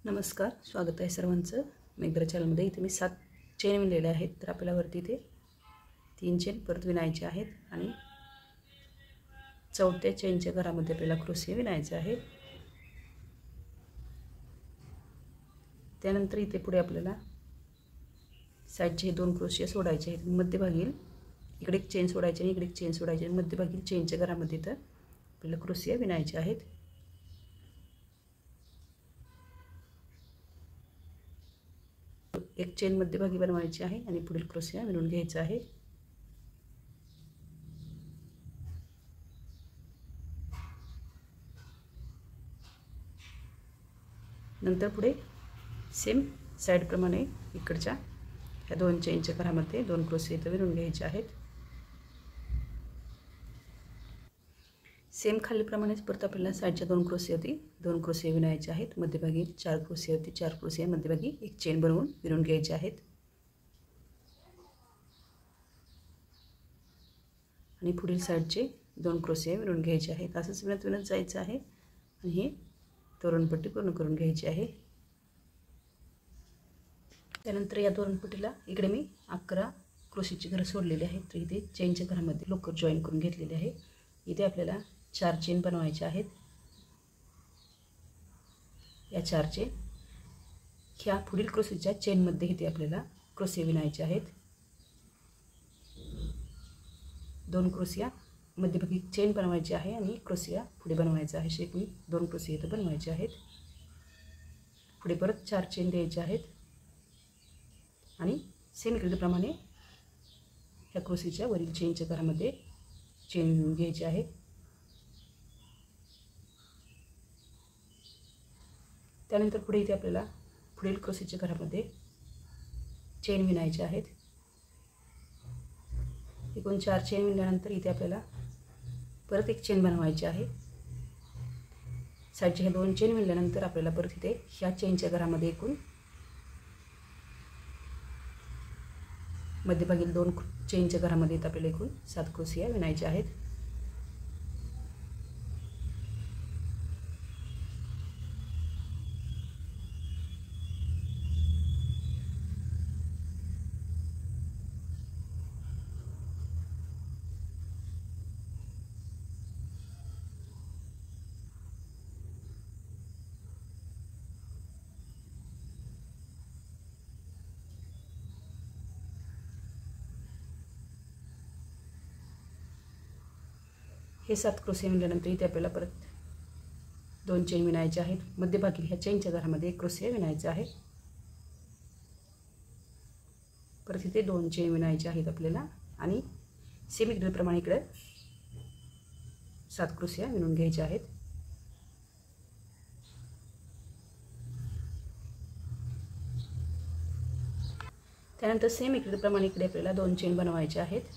नमस्कार, स्वागत आहे सर्वांचं मेघद्रा चॅनलमध्ये। इथे मी 7 चेन विणलेले आहेत। तर आपल्याला वरती इथे 3 चेन परत विणायचे आहेत आणि चौथ्या चेनच्या घरामध्ये आपल्याला क्रोशे विणायचे आहे। त्यानंतर इथे पुढे आपल्याला साइडचे 2 क्रोशे सोडायचे आहेत। मध्यभागी इकडे एक चेन सोडायची आणि इकडे एक चेन सोडायची आणि मध्यभागी चेनच्या घरामध्ये तर आपल्याला क्रोशे विणायचे आहेत। एक चेन मध्यभागी बनवायची आहे आणि पुढील क्रोशे विणून घ्यायचा आहे। नंतर पुढे सेम साइड प्रमाणे इकडच्या ह्या 2 चेनच्या घरामध्ये 2 क्रोशे इथे विणून घ्यायचे आहेत। सेम खालीप्रमाणेच परत आपल्याला साइडच्या 2 क्रोशेवरती 2 क्रोशे विणायचे आहेत। मध्यभागी 4 क्रोशेवरती 4 क्रोशे मध्यभागी एक चेन बनवून विणून घ्यायचे आहेत आणि पुढील साइडचे 2 क्रोशे विणून घ्यायचे आहेत। असंच विणत जायचं आहे आणि हे तोरणपट्टी पूर्ण करून घ्यायची आहे। त्यानंतर या तोरणपट्टीला इकडे मी 11 क्रोशेची घरं सोडलेली आहेत। तर इथे चेनच्या घरामध्ये लोकर जॉईन करून घेतलेले आहे। इथे आपल्याला 4 चेन बनवायचे आहेत। या 4 चेन ह्या पुढील क्रोशेच्या चेनमध्ये इथे आपल्याला क्रोशे विणायचे आहेत। 2 क्रोशिया मध्यभागी चेन बनवायची आहे आणि क्रोशिया पुढे बनवायचा आहे। असे एकूण 2 क्रोशे इथे बनवायचे आहेत। पुढे परत 4 चेन द्यायचे आहेत आणि सेम इकडेप्रमाणे ह्या क्रोशेच्या वरील चेनच्या घरामध्ये चेन घ्यायची आहे। त्यानंतर पुढे इथे आपल्याला पुढील क्रोशेच्या घरामध्ये चेन विणायचे आहेत। एकूण 4 चेन विणल्यानंतर इथे आपल्याला परत एक चेन बनवायची आहे। साइडच्या 2 चेन विणल्यानंतर आपल्याला परत इथे ह्या चेनच्या घरामध्ये एकूण मध्यभागी 2 चेनच्या घरामध्ये आपल्याला एकूण 7 क्रोशे विणायचे आहेत। हे 7 क्रोशे विणल्यानंतर इथे आपल्याला परत 2 चेन विणायचे आहेत। मध्यभागी ह्या चेनच्या घरामध्ये एक क्रोशे विणायचे आहे। परत इथे 2 चेन विणायचे आहेत आपल्याला आणि सेम इकडेप्रमाणे इकडे 7 क्रोशे विणून घ्यायचे आहेत। त्यानंतर सेम इकडेप्रमाणे इकडे आपल्याला 2 चेन बनवायचे आहेत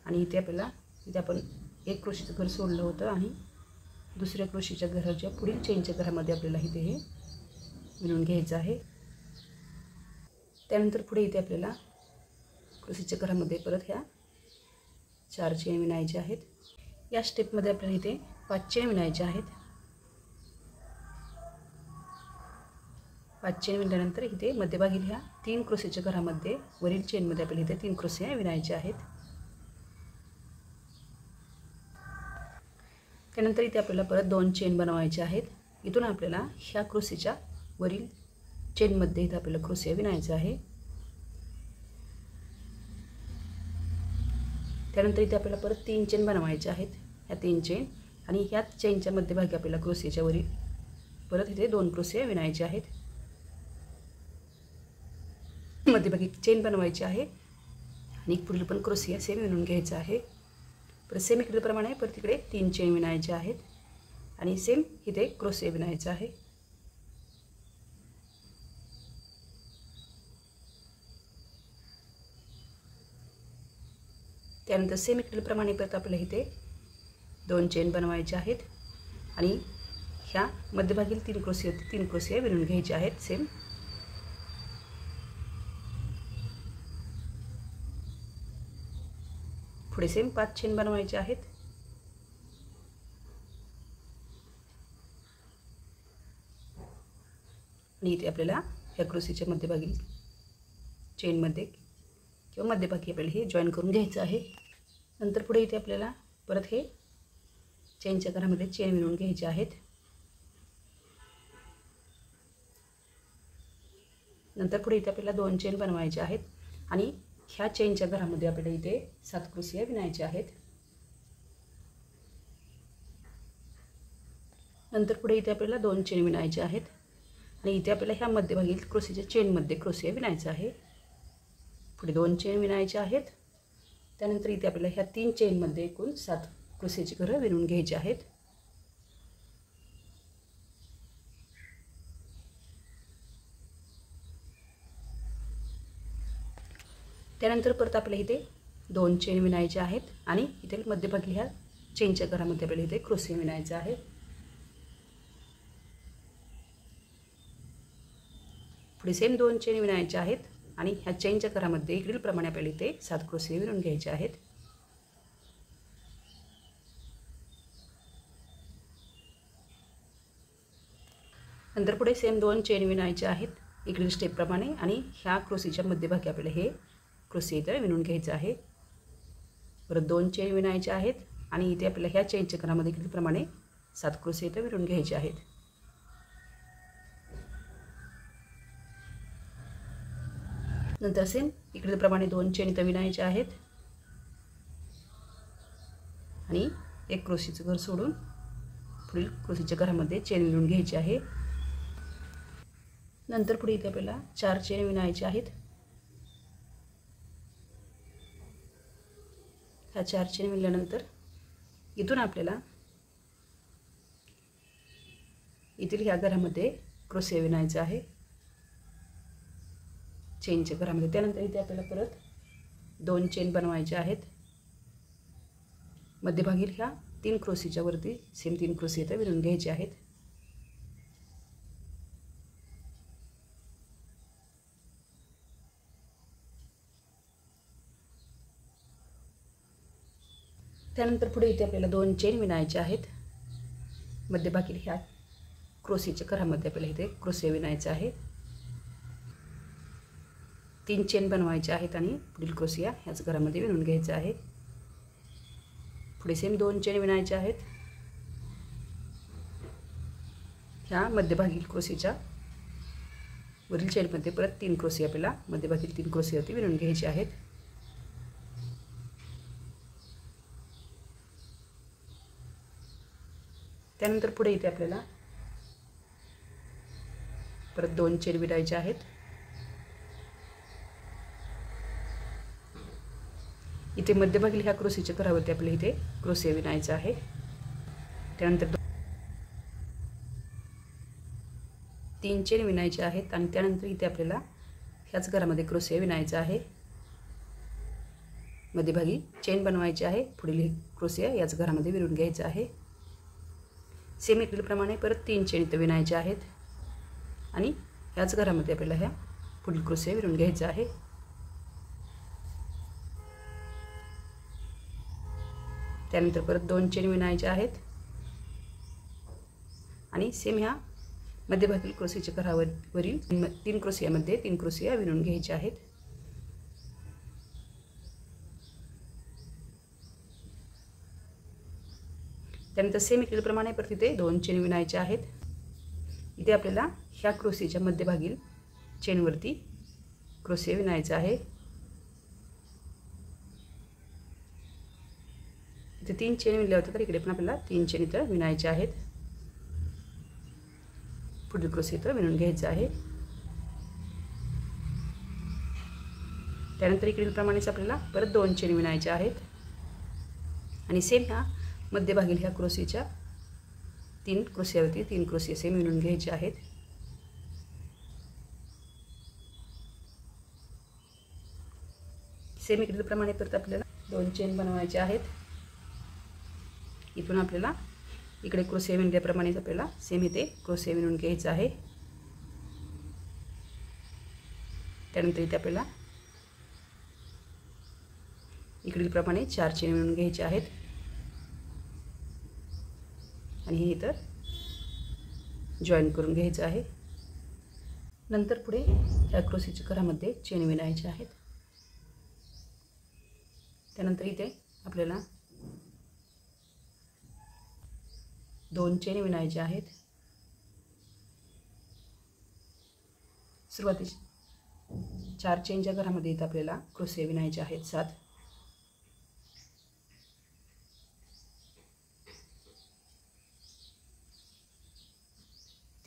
आणि इथे आपल्याला इथे आपण एक क्रोशेचं घर सोडलं होतं आणि दुसऱ्या क्रोशेच्या घराच्या पुढील चेनच्या घरामध्ये आपल्याला इथे हे विणून घ्यायचं आहे। त्यानंतर पुढे इथे आपल्याला क्रोशेच्या घरामध्ये परत ह्या 4 चेन विणायच्या आहेत। या स्टेपमध्ये आपल्याला इथे 5 चेन विणायच्या आहेत। 5 चेन विणल्यानंतर इथे मध्यभागी ह्या 3 क्रोशेच्या घरामध्ये वरील चेनमध्ये आपल्याला इथे 3 क्रोशे विणायचे आहेत। त्यानंतर इथे आपल्याला परत 2 चेन बनवायचे आहेत। इथून आपल्याला ह्या क्रोशेच्या वरील चेनमध्ये इथे आपल्याला क्रोशे विणायचे आहे। त्यानंतर इथे आपल्याला परत 3 चेन बनवायचे आहेत। ह्या 3 चेन आणि ह्या चेनच्या मध्यभागी आपल्याला क्रोशेच्या वरील परत इथे 2 क्रोशे विणायचे आहेत। मध्यभागी चेन बनवायची आहे आणि पुढील पण क्रोशे सेम विणून घ्यायचा आहे। परत सेम इकडेप्रमाणे परत इकडे 3 चेन विणायचे आहेत आणि सेम इथे क्रोशे विणायचा आहे। त्यानंतर सेम इकडेप्रमाणे परत आपल्याला इथे 2 चेन बनवायचे आहेत आणि ह्या मध्यभागील 3 क्रोशे विणून घ्यायचे आहेत। सेम पुढे सेम 5 चेन बनवायचे आहेत। आणि इथे आपल्याला ह्या क्रोशीच्या मध्यभागी चेनमध्ये किंवा मध्यभागी आपल्याला हे जॉईन करून घ्यायचं आहे। नंतर पुढे इथे आपल्याला परत हे चेनच्या घरामध्ये चेन विणून घ्यायचे आहेत। नंतर पुढे इथे आपल्याला 2 चेन बनवायचे आहेत आणि ह्या चेनच्या घरामध्ये आपल्याला इथे 7 क्रोशिया विणायच्या आहेत। नंतर पुढे इथे आपल्याला 2 चेन विणायचे आहेत आणि इथे आपल्याला ह्या मध्यभागी क्रोशीच्या चेनमध्ये क्रोशिया विणायचा आहे। पुढे 2 चेन विणायचे आहेत। त्यानंतर इथे आपल्याला ह्या 3 चेनमध्ये एकूण 7 क्रोशियाची घरं विणून घ्यायची आहेत। त्यानंतर परत आपल्याला इथे 2 चेन विणायचे आहेत आणि इथे मध्यभागी ह्या चेनच्या घरामध्ये आपल्याला इथे क्रोशिया विणायचा आहे। पुढे सेम 2 चेन विणायचे आहेत आणि ह्या चेनच्या घरामध्ये इकडील प्रमाणे आपल्याला इथे 7 क्रोशिया विणून घ्यायचे आहेत। नंतर पुढे सेम 2 चेन विणायचे आहेत इकडील स्टेप प्रमाणे आणि ह्या क्रोशीच्या मध्यभागी आपल्याला हे क्रोशिया इथे विणून घ्यायचं आहे। परत 2 चेन विणायचे आहेत आणि इथे आपल्याला ह्या चेनच्या घरामध्ये इकडील प्रमाणे 7 क्रोशिया इथे विणून घ्यायचे आहेत। नंतर सेम इकडील प्रमाणे 2 चेन इथे विणायचे आहेत आणि एक क्रोशीचं घर सोडून पुढील क्रोशीच्या घरामध्ये चेन विणून घ्यायची आहे। नंतर पुढे इथे आपल्याला 4 चेन विणायचे आहेत। ह्या 4 चेन विणल्यानंतर इथून आपल्याला इथील ह्या घरामध्ये क्रोशिया विणायचा आहे चेनच्या घरामध्ये। त्यानंतर इथे आपल्याला परत 2 चेन बनवायचे आहेत। मध्यभागी ह्या 3 क्रोशीच्या वरती सेम 3 क्रोशिया इथे विणून घ्यायचे आहेत। त्यानंतर पुढे इथे आपल्याला 2 चेन विणायचे आहेत। मध्यभागी ह्या क्रोशीच्या घरामध्ये आपल्याला इथे क्रोशिया विणायचा आहे। 3 चेन बनवायचे आहेत आणि पुढील क्रोशिया ह्याच घरामध्ये विणून घ्यायचा आहे। पुढे सेम 2 चेन विणायचे आहेत। ह्या मध्यभागी क्रोशीच्या वरील चेनमध्ये परत 3 क्रोशिया आपल्याला मध्यभागी 3 क्रोशियावरती विणून घ्यायचे आहेत। त्यानंतर पुढे इथे आपल्याला परत 2 चेन विणायचे आहेत। इथे मध्यभागी ह्या क्रोशीच्या घरावरती आपल्याला इथे क्रोशिया विणायचा आहे। त्यानंतर 3 चेन विणायचे आहेत आणि त्यानंतर इथे आपल्याला ह्याच घरामध्ये क्रोशिया विणायचा आहे। मध्यभागी चेन बनवायची आहे। पुढील क्रोशिया याच घरामध्ये विणून घ्यायचा आहे। सेम इकडीलप्रमाणे परत 3 चेन इथे विणायचे आहेत आणि ह्याच घरामध्ये आपल्याला ह्या पुढील क्रोशिया विणून घ्यायचा आहे। त्यानंतर परत 2 चेन विणायचे आहेत आणि सेम ह्या मध्यभागी क्रोशीच्या घरावरील 3 क्रोशियामध्ये 3 क्रोशिया विणून घ्यायचे आहेत। त्यानंतर सेम इकडीलप्रमाणे परत इथे 2 चेन विणायचे आहेत। इथे आपल्याला ह्या क्रोशीच्या मध्यभागी चेनवरती क्रोशिया विणायचा आहे। इथे 3 चेन विणल्या होत्या तर इकडे पण आपल्याला 3 चेन इथे विणायचे आहेत। पुढील क्रोशिया इथे विणून घ्यायचा आहे। त्यानंतर इकडीलप्रमाणेच आपल्याला परत 2 चेन विणायचे आहेत आणि सेम ह्या मध्यभागी ह्या क्रोशीच्या 3 क्रोशियावरती 3 क्रोशिया सेम विणून घ्यायचे आहेत। सेम इकडीलप्रमाणे परत आपल्याला 2 चेन बनवायचे आहेत। इथून आपल्याला इकडे क्रोशिया विणल्याप्रमाणेच आपल्याला सेम इथे क्रोशिया विणून घ्यायचा आहे। त्यानंतर इथे आपल्याला इकडीलप्रमाणे 4 चेन विणून घ्यायचे आहेत आणि हे इथं जॉईन करून घ्यायचं आहे। नंतर पुढे ह्या क्रोशीच्या घरामध्ये चेन विणायचे आहेत. त्यानंतर इथे आपल्याला 2 चेन विणायचे आहेत. सुरुवातीस 4 चेनच्या घरामध्ये इथे आपल्याला क्रोशिया विणायचे आहेत 7.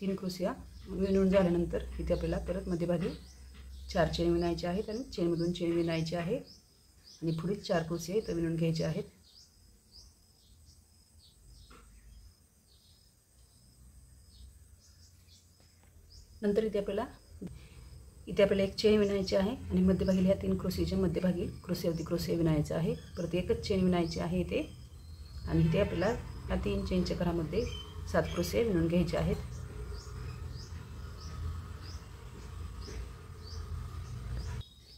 तीन क्रोशिया विणून झाल्यानंतर इथे आपल्याला परत मध्यभागी 4 चेन विणायचे आहेत आणि चेनमधून चेन विणायचे आहे आणि पुढील 4 क्रोशिया इथे विणून घ्यायचे आहेत. नंतर इथे आपल्याला एक चेन विणायची आहे आणि मध्यभागी ह्या 3 क्रोशियाच्या मध्यभागी क्रोशियावरती क्रोशिया विणायचा आहे. परत एकच चेन विणायची आहे इथे आणि इथे आपल्याला ह्या 3 चेनच्या घरामध्ये 7 क्रोशिया विणून घ्यायचे आहेत.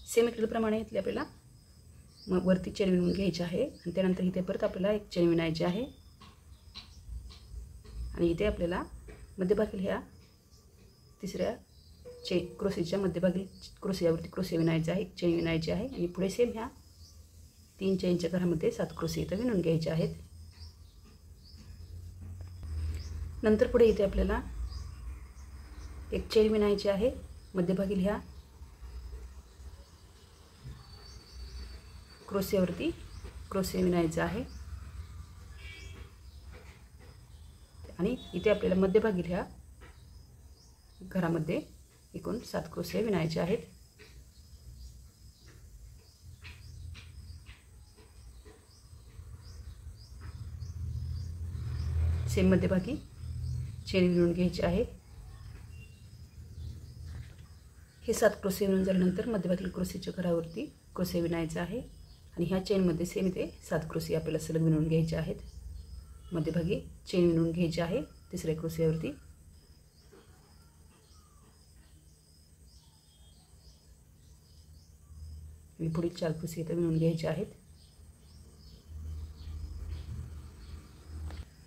सेम इकडे इथले आपल्याला मग वरती चेन विणून घ्यायची आहे आणि त्यानंतर इथे परत आपल्याला एक चेन विणायची आहे आणि इथे आपल्याला मध्यभागी ह्या तिसऱ्या क्रोशियाच्या मध्यभागी क्रोशियावरती क्रोशिया विणायचा आहे. एक चेन विणायची आहे आणि पुढे सेम ह्या 3 चेनच्या घरामध्ये 7 क्रोशिया इथं विणून घ्यायचे आहेत. नंतर पुढे इथे आपल्याला एक चेन विणायची आहे. मध्यभागी ह्या क्रोशियावरती क्रोशिया विणायचा आहे आणि इथे आपल्याला मध्यभागी ह्या घरामध्ये एकूण 7 क्रोशिया विणायचे आहेत. सेम मध्यभागी चेन विणून घ्यायची आहे. हे 7 क्रोशिया विणून झाल्यानंतर मध्यभागी क्रोशियाच्या घरावरती क्रोशिया विणायचा आहे आणि ह्या चेनमध्ये सेम इथे 7 क्रोशिया आपल्याला सलग विणून घ्यायचे आहेत. मध्यभागी चेन विणून घ्यायची आहे तिसऱ्या क्रोशियावरती आणि पुढील 4 क्रोशिया इथे विणून घ्यायचे आहेत.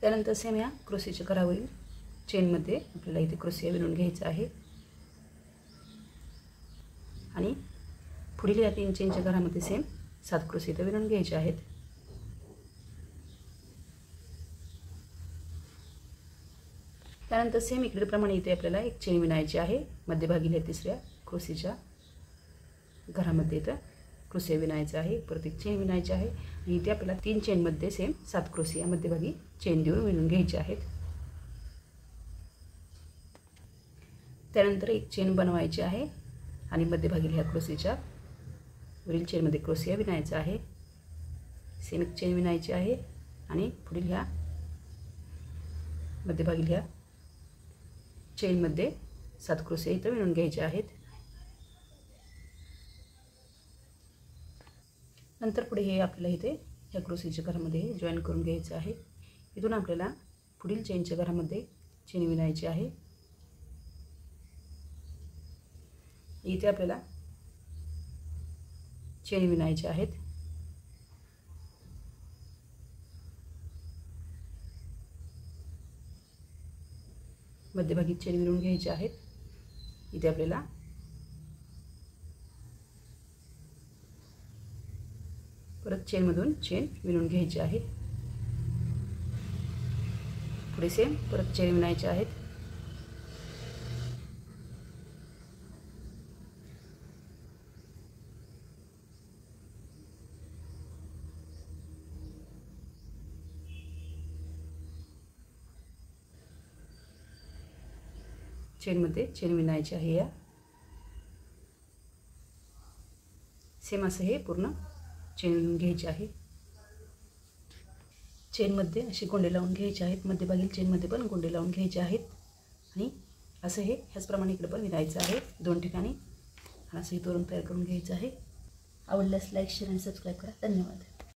त्यानंतर सेम ह्या क्रोशियाच्या घरावरील चेनमध्ये आपल्याला इथे क्रोशिया विणून घ्यायचा आहे आणि पुढील या 3 चेनच्या घरामध्ये सेम 7 क्रोशिया इथे विणून घ्यायचे आहेत. त्यानंतर सेम इकडे प्रमाणे इथे आपल्याला एक चेन विणायची आहे. मध्यभागी तिसऱ्या क्रोशियाच्या घरामध्ये इथं क्रोशिया विणायचा आहे. परत एक चेन विणायची आहे आणि इथे आपल्याला 3 चेनमध्ये सेम 7 क्रोशिया मध्यभागी चेन देऊन विणून घ्यायचे आहेत. त्यानंतर एक चेन बनवायची आहे आणि मध्यभागी ह्या क्रोशियाच्या वरील चेनमध्ये क्रोशिया विणायचा आहे. सेम एक चेन विणायची आहे आणि पुढील ह्या मध्यभागी ह्या चेनमध्ये 7 क्रोशिया इथं विणून घ्यायचे आहेत. नंतर पुढे हे आपल्याला इथे या क्रोशियाच्या घरामध्ये जॉईन करून घ्यायचं आहे. इथून आपल्याला पुढील चेनच्या घरामध्ये चेन विणायची आहे. इथे आपल्याला चेन विणायचे आहेत. मध्यभागी चेन विणून घ्यायचे आहेत. इथे आपल्याला परत चेनमधून चेन विणून घ्यायची आहे. पुढे सेम परत चेन विणायचे आहेत. चेनमध्ये चेन विणायची आहे. या सेम असं हे पूर्ण चेन विणून घ्यायची आहे. चेनमध्ये असे गोंडे लावून घ्यायचे आहेत. मध्यभागी चेनमध्ये पण गोंडे लावून घ्यायचे आहेत आणि असं हे ह्याचप्रमाणे इकडे पण विणायचं आहे 2 ठिकाणी. असं हे तोरण तयार करून घ्यायचं आहे. आवडल्यास लाईक शेअर आणि सबस्क्राईब करा. धन्यवाद.